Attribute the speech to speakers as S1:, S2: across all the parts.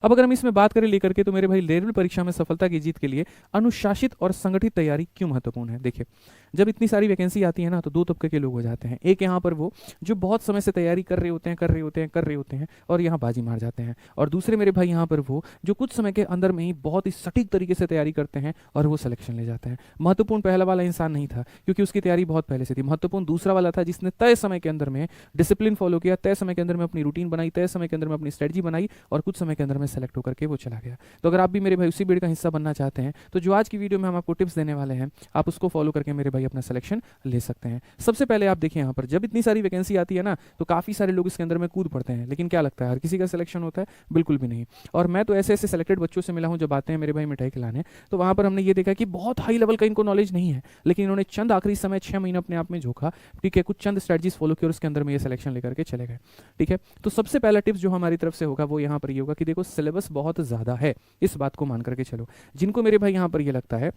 S1: अब अगर हम इसमें बात करें लेकर के, तो मेरे भाई लेवल परीक्षा में सफलता की जीत के लिए अनुशासित और संगठित तैयारी क्यों महत्वपूर्ण है। देखिए, जब इतनी सारी वैकेंसी आती है ना, तो दो तबके के लोग हो जाते हैं। एक यहाँ पर वो जो बहुत समय से तैयारी कर रहे होते हैं, कर रहे होते हैं, कर रहे होते हैं और यहाँ बाजी मार जाते हैं, और दूसरे मेरे भाई यहाँ पर वो जो कुछ समय के अंदर में ही बहुत ही सटीक तरीके से तैयारी करते हैं और वो सिलेक्शन ले जाते हैं। महत्वपूर्ण पहला वाला इंसान नहीं था, क्योंकि उसकी तैयारी बहुत पहले से थी। महत्वपूर्ण दूसरा वाला था, जिसने तय समय के अंदर में डिसिप्लिन फॉलो किया, तय समय के अंदर में अपनी रूटीन बनाई, तय समय के अंदर में अपनी स्ट्रेटजी बनाई और कुछ समय के अंदर में सेलेक्ट होकर के वो चला गया। तो अगर आप भी मेरे भाई उसी भीड़ का हिस्सा बनना चाहते हैं, तो जो आज की वीडियो में हम आपको टिप्स देने वाले हैं, आप उसको फॉलो करके मेरे भाई अपना सिलेक्शन ले सकते हैं। सबसे पहले आप देखिए, यहाँ पर जब इतनी सारी वैकेंसी आती है ना, तो काफी सारे लोग इसके अंदर में कूद पड़ते हैं, लेकिन क्या लगता है हर किसी का सिलेक्शन होता है? बिल्कुल भी नहीं। और मैं तो ऐसे ऐसे सेलेक्टेड बच्चों से मिला हूं जब आते हैं मेरे भाई मिठाई खिलाने, तो वहां पर हमने ये देखा कि बहुत हाई लेवल का इनको नॉलेज नहीं है, लेकिन इन्होंने चंद आखिरी समय 6 महीने अपने आप में झोंका, ठीक है, कुछ चंद स्ट्रेटजीज फॉलो की और उसके अंदर में ये सिलेक्शन लेकर के चले गए। ठीक है, तो सबसे पहला टिप्स जो हमारी तरफ से होगा वो यहाँ पर ये होगा कि देखो, सिलेबस बहुत ज्यादा है, इस बात को मान करके चलो। जिनको मेरे भाई यहाँ पर ये लगता है,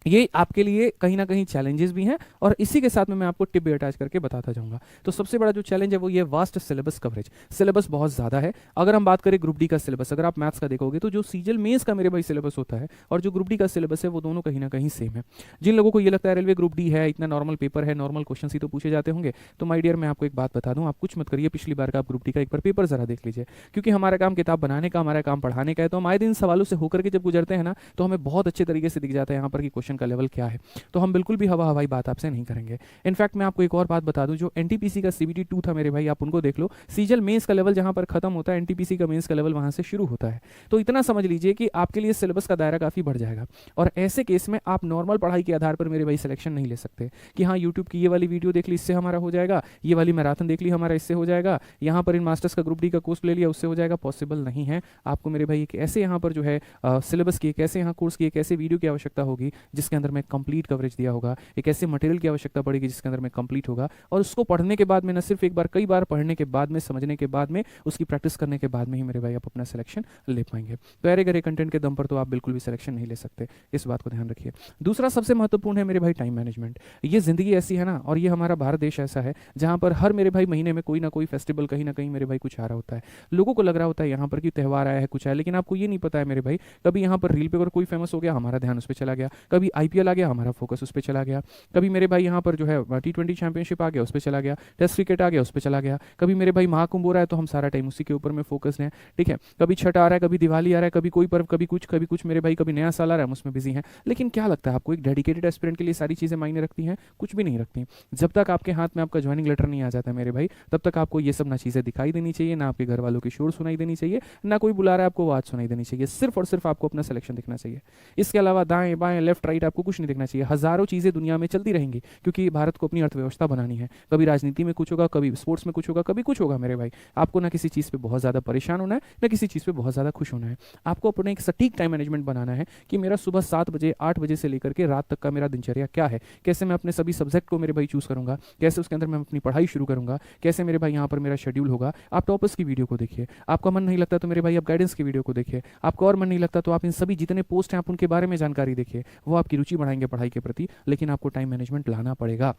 S1: ये आपके लिए कहीं ना कहीं चैलेंजेस भी हैं, और इसी के साथ में मैं आपको टिप भी अटैच करके बताता जाऊंगा। तो सबसे बड़ा जो चैलेंज है वो ये वास्ट सिलेबस कवरेज। सिलेबस बहुत ज़्यादा है। अगर हम बात करें ग्रुप डी का सिलेबस, अगर आप मैथ्स का देखोगे तो जो सीजल मेंस का मेरे भाई सिलेबस होता है और जो ग्रुप डी का सिलेबस है, वो दोनों कहीं ना कहीं सेम है। जिन लोगों को ये लगता है रेलवे ग्रुप डी है, इतना नॉर्मल पेपर है, नॉर्मल क्वेश्चन ही तो पूछे जाते होंगे, तो माय डियर मैं आपको एक बात बता दूं, आप कुछ मत करिए, पिछली बार का आप ग्रुप डी का एक बार पेपर जरा देख लीजिए, क्योंकि हमारा काम किताब बनाने का, हमारा काम पढ़ाने का है। तो हम आए दिन सवालों से होकर के जब गुजरते हैं ना, तो हमें बहुत अच्छे तरीके से दिख जाता है यहाँ पर कि क्वेश्चन का लेवल क्या है। तो हम बिल्कुल भी हवा हवाई बात आपसे नहीं करेंगे। इनफैक्ट मैं आपको एक और बात बता दूं, जो एनटीपीसी का सीबीटी 2 था मेरे भाई, आप उनको देख लो, सीजल मेंस का लेवल जहां पर खत्म होता है, एनटीपीसी का मेंस का लेवल वहां से शुरू होता है। तो इतना समझ लीजिए कि आपके लिए सिलेबस का दायरा काफी बढ़ जाएगा, और ऐसे केस में आप नॉर्मल पढ़ाई के आधार पर मेरे भाई सिलेक्शन नहीं ले सकते कि हाँ यूट्यूब की ये वाली वीडियो देख ली इससे हमारा हो जाएगा, ये वाली मैराथन देख ली हमारा इससे हो जाएगा, यहाँ पर इन मास्टर्स का ग्रुप डी का कोर्स ले लिया उससे हो जाएगा। पॉसिबल नहीं है। आपको मेरे भाई एक ऐसे यहाँ पर जो है सिलेबस की, एक ऐसे यहाँ कोर्स की, एक ऐसे वीडियो की आवश्यकता होगी जिसके अंदर में कंप्लीट कवरेज दिया होगा, एक ऐसे मटेरियल की आवश्यकता पड़ेगी जिसके अंदर में कंप्लीट होगा, और उसको पढ़ने के बाद में, न सिर्फ एक बार, कई बार पढ़ने के बाद में, समझने के बाद में, उसकी प्रैक्टिस करने के बाद में ही मेरे भाई आप अपना सिलेक्शन ले पाएंगे। तो अरे गरे कंटेंट के दम पर तो आप बिल्कुल भी सिलेक्शन नहीं ले सकते, इस बात को ध्यान रखिए। दूसरा सबसे महत्वपूर्ण है मेरे भाई टाइम मैनेजमेंट। ये जिंदगी ऐसी है ना, और ये हमारा भारत देश ऐसा है जहां पर हर मेरे भाई महीने में कोई ना कोई फेस्टिवल कहीं ना कहीं मेरे भाई कुछ आ रहा होता है। लोगों को लग रहा होता है यहाँ पर कि त्यौहार आया है, कुछ आया, लेकिन आपको ये नहीं पता है मेरे भाई, कभी यहाँ पर रील पे अगर कोई फेमस हो गया, हमारा ध्यान उस पर चला गया, कभी आईपीएल आ गया, हमारा फोकस उस पर चला गया, कभी मेरे भाई यहाँ पर जो है T20 चैंपियनशिप आ गया उस पर चला गया, टेस्ट क्रिकेट आ गया उस पर चला गया, कभी मेरे भाई महाकुंभ हो रहा है तो हम सारा टाइम उसी के ऊपर में फोकस हैं। ठीक है, कभी छठ आ रहा है, कभी दिवाली आ रहा है, कभी कोई पर्व, कभी कुछ मेरे भाई, कभी नया साल आ रहा है, हम उसमें बिजी हैं। लेकिन क्या लगता है आपको, एक डेडिकेटेड एस्पिरेंट के लिए सारी चीजें मायने रखती हैं? कुछ भी नहीं रखती। जब तक आपके हाथ में आपका ज्वाइनिंग लेटर नहीं आ जाता मेरे भाई, तब तक आपको ये सब ना चीजें दिखाई देनी चाहिए, ना आपके घर वालों की शोर सुनाई देनी चाहिए, ना कोई बुला रहा है आपको आवाज सुनाई देनी चाहिए। सिर्फ और सिर्फ आपको अपना सिलेक्शन दिखना चाहिए। इसके अलावा दाएं बाएं लेफ्ट राइट आपको कुछ नहीं देखना चाहिए। हजारों चीजें दुनिया में चलती रहेंगी, क्योंकि भारत को अपनी अर्थव्यवस्था बनानी है। कभी राजनीति में कुछ होगा, कभी स्पोर्ट्स में कुछ होगा, कभी कुछ होगा मेरे भाई। आपको ना किसी चीज़ पे बहुत ज़्यादा परेशान होना है, ना किसी चीज़ पे बहुत ज़्यादा खुश होना है। आपको अपने एक सटीक टाइम मैनेजमेंट बनाना है कि मेरा सुबह 7 बजे 8 बजे से लेकर के रात तक का मेरा दिनचर्या क्या है, कैसे मैं अपने सभी सब्जेक्ट को मेरे भाई चूज़ करूँगा, कैसे उसके अंदर मैं अपनी पढ़ाई शुरू करूँगा, कैसे मेरे भाई यहाँ पर मेरा शेड्यूल होगा। आप टॉपर्स की वीडियो को देखिए, आपका मन नहीं लगता तो मेरे भाई आप गाइडेंस की वीडियो को देखिए, आपका और मन नहीं लगता तो आप इन सभी जितने पोस्ट हैं आप उनके बारे में जानकारी देखिए, वो आपकी रुचि बढ़ाएंगे पढ़ाई के प्रति। लेकिन आपको टाइम मैनेजमेंट लाना पड़ेगा।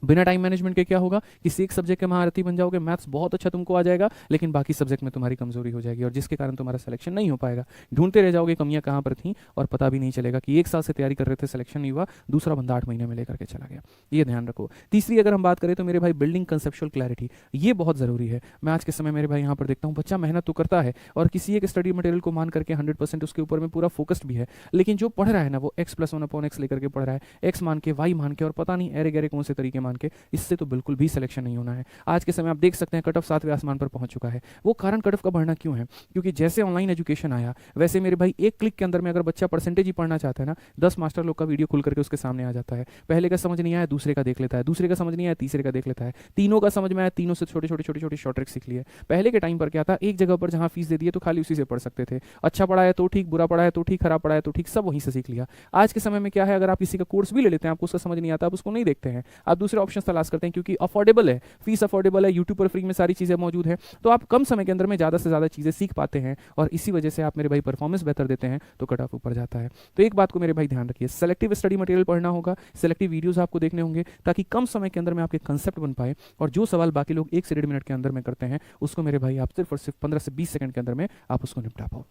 S1: बिना टाइम मैनेजमेंट के क्या होगा, किसी एक सब्जेक्ट के महारथी बन जाओगे, मैथ्स बहुत अच्छा तुमको आ जाएगा, लेकिन बाकी सब्जेक्ट में तुम्हारी कमजोरी हो जाएगी, और जिसके कारण तुम्हारा सिलेक्शन नहीं हो पाएगा। ढूंढते रह जाओगे कमियां कहाँ पर थी, और पता भी नहीं चलेगा कि एक साल से तैयारी कर रहे थे, सिलेक्शन नहीं हुआ, दूसरा बंदा 8 महीने में लेकर के चला गया। ये ध्यान रखो। तीसरी अगर हम बात करें तो मेरे भाई बिल्डिंग कंसेप्चुअल क्लैरिटी, ये बहुत जरूरी है। मैं आज के समय मेरे भाई यहाँ पर देखता हूँ, बच्चा मेहनत तो करता है और किसी एक स्टडी मटेरियल को मान करके 100% उसके ऊपर में पूरा फोकस्ड भी है, लेकिन जो पढ़ रहा है ना वो x+1/x लेकर के पढ़ रहा है, एक्स मान के, वाई मान के, और पता नहीं अरे गहरे कौन से तरीके मान के। इससे तो बिल्कुल भी सिलेक्शन नहीं होना है। आज के समय आप देख सकते हैं कट ऑफ 7वें आसमान पर पहुंच चुका है। वो कारण कट ऑफ का बढ़ना क्यों है, क्योंकि जैसे ऑनलाइन एजुकेशन आया, वैसे मेरे भाई एक क्लिक के अंदर में अगर बच्चा परसेंटेज ही पढ़ना चाहता है ना, 10 मास्टर लोग का वीडियो खुल करके उसके सामने आ जाता है। पहले का समझ नहीं आया, दूसरे का देख लेता है, दूसरे का समझ नहीं आया, तीसरे का देख लेता है, तीनों का समझ में आया, तीनों से छोटे छोटे छोटे छोटे शॉर्ट ट्रिक सीख लिए। पहले के टाइम पर क्या था, एक जगह पर जहां फीस दे दी तो खाली उसी से पढ़ सकते थे। अच्छा पढ़ा है तो ठीक, बुरा पढ़ा है तो ठीक, खराब पढ़ा है तो ठीक, सब वहीं से सीख लिया। आज के समय में क्या है, अगर आप किसी का कोर्स भी ले लेते हैं, आपको उसका समझ नहीं आता, आप उसको नहीं देखते हैं, आप दूसरे दूसरे ऑप्शन तलाश करते हैं क्योंकि अफोर्डेबल है, फीस अफोर्डेबल है, यूट्यूब पर फ्री में सारी चीज़ें मौजूद है, तो आप कम समय के अंदर में ज़्यादा से ज़्यादा चीज़ें सीख पाते हैं और इसी वजह से आप मेरे भाई परफॉर्मेंस बेहतर देते हैं तो कट ऑफ ऊपर जाता है। तो एक बात को मेरे भाई ध्यान रखिए, सेलेक्टिव स्टडी मटेरियल पढ़ना होगा, सेलेक्टिव वीडियोस आपको देखने होंगे ताकि कम समय के अंदर में आपके कंसेप्ट बन पाए और जो सवाल बाकी लोग 1 से 1.5 मिनट के अंदर में करते हैं उसको मेरे भाई आप सिर्फ और सिर्फ 15 से 20 सेकंड के अंदर में आप उसको निपटा पाओ।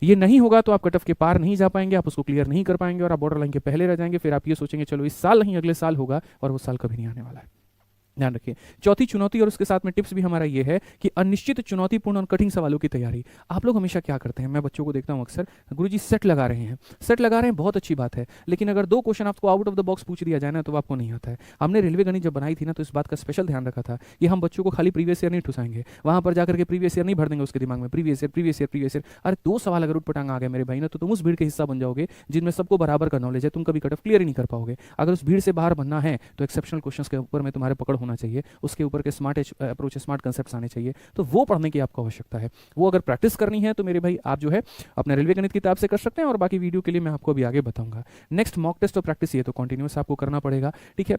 S1: ये नहीं होगा तो आप कट ऑफ के पार नहीं जा पाएंगे, आप उसको क्लियर नहीं कर पाएंगे और आप बॉर्डर लाइन के पहले रह जाएंगे। फिर आप ये सोचेंगे चलो इस साल नहीं अगले साल होगा और वो साल कभी नहीं आने वाला है। ध्यान रखिए। चौथी चुनौती और उसके साथ में टिप्स भी हमारा ये है कि अनिश्चित, चुनौतीपूर्ण और कठिन सवालों की तैयारी। आप लोग हमेशा क्या करते हैं, मैं बच्चों को देखता हूं अक्सर, गुरुजी सेट लगा रहे हैं, सेट लगा रहे हैं, बहुत अच्छी बात है, लेकिन अगर 2 क्वेश्चन आपको आउट ऑफ द बॉक्स पूछ दिया जाए ना तो आपको नहीं आता है। हमने रेलवे गणित जब बनाई थी ना तो इस बात का स्पेशल ध्यान रखा था कि हम बच्चों को खाली प्रीवियस ईयर नहीं ठुसाएंगे, वहां पर जाकर के प्रीवियस ईयर नहीं भर देंगे उसके दिमाग में, previous year previous year previous year. अरे 2 सवाल अगर उठपटांग आ गए मेरे भाई ना तो तुम उस भीड़ के हिस्सा बन जाओगे जिनमें सबको बराबर का नॉलेज है, तुम कभी कट ऑफ क्लियर ही नहीं कर पाओगे। अगर उस भीड़ से बाहर बनना है तो एक्सेप्शनल क्वेश्चंस के ऊपर में तुम्हारे पकड़ होना चाहिए, उसके ऊपर के स्मार्ट अप्रोच, स्मार्ट कंसेप्ट्स आने चाहिए, तो वो पढ़ने की आपको आवश्यकता है। वो अगर प्रैक्टिस करनी है तो मेरे भाई आप जो है अपने रेलवे गणित किताब से कर सकते हैं और बाकी वीडियो के लिए मैं आपको अभी आगे बताऊंगा। नेक्स्ट मॉक टेस्ट और प्रैक्टिस, ये तो कंटिन्यूअस आपको करना पड़ेगा, ठीक है।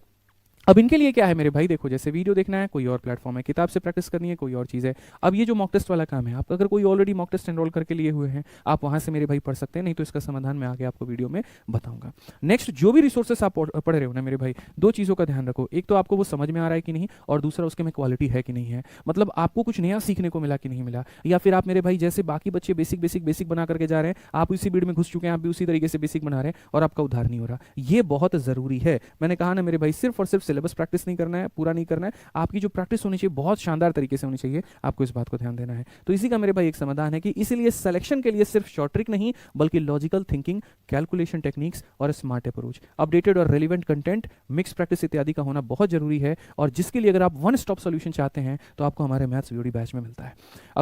S1: अब इनके लिए क्या है मेरे भाई, देखो जैसे वीडियो देखना है, कोई और प्लेटफॉर्म है, किताब से प्रैक्टिस करनी है, कोई और चीज़ है। अब ये जो मॉक टेस्ट वाला काम है, आप अगर कोई ऑलरेडी मॉक टेस्ट एनरोल करके लिए हुए हैं आप वहाँ से मेरे भाई पढ़ सकते हैं, नहीं तो इसका समाधान मैं आगे आपको वीडियो में बताऊंगा। नेक्स्ट, जो भी रिसोर्सेस आप पढ़ रहे हो ना मेरे भाई, 2 चीज़ों का ध्यान रखो, एक तो आपको वो समझ में आ रहा है कि नहीं, और दूसरा उसके में क्वालिटी है कि नहीं है, मतलब आपको कुछ नया सीखने को मिला कि नहीं मिला, या फिर आप मेरे भाई जैसे बाकी बच्चे बेसिक बेसिक बेसिक बना करके जा रहे हैं, आप उसी भीड़ में घुस चुके हैं, आप भी उसी तरीके से बेसिक बना रहे हैं और आपका उद्धार नहीं हो रहा। ये बहुत ज़रूरी है। मैंने कहा ना मेरे भाई, सिर्फ और सिर्फ सिलेबस प्रैक्टिस नहीं करना है, पूरा नहीं करना है, आपकी जो प्रैक्टिस होनी चाहिए बहुत शानदार तरीके से होनी चाहिए, आपको इस बात को ध्यान देना है। तो इसी का मेरे भाई एक समाधान है कि इसीलिए सिलेक्शन के लिए सिर्फ शॉर्ट ट्रिक नहीं बल्कि लॉजिकल थिंकिंग, कैलकुलेशन टेक्निक्स और स्मार्ट अप्रोच, अपडेटेड और रेलिवेंट कंटेंट, मिक्स प्रैक्टिस इत्यादि का होना बहुत जरूरी है, और जिसके लिए अगर आप वन स्टॉप सॉल्यूशन चाहते हैं तो आपको हमारे मैथ्स वीडियो बैच में मिलता है।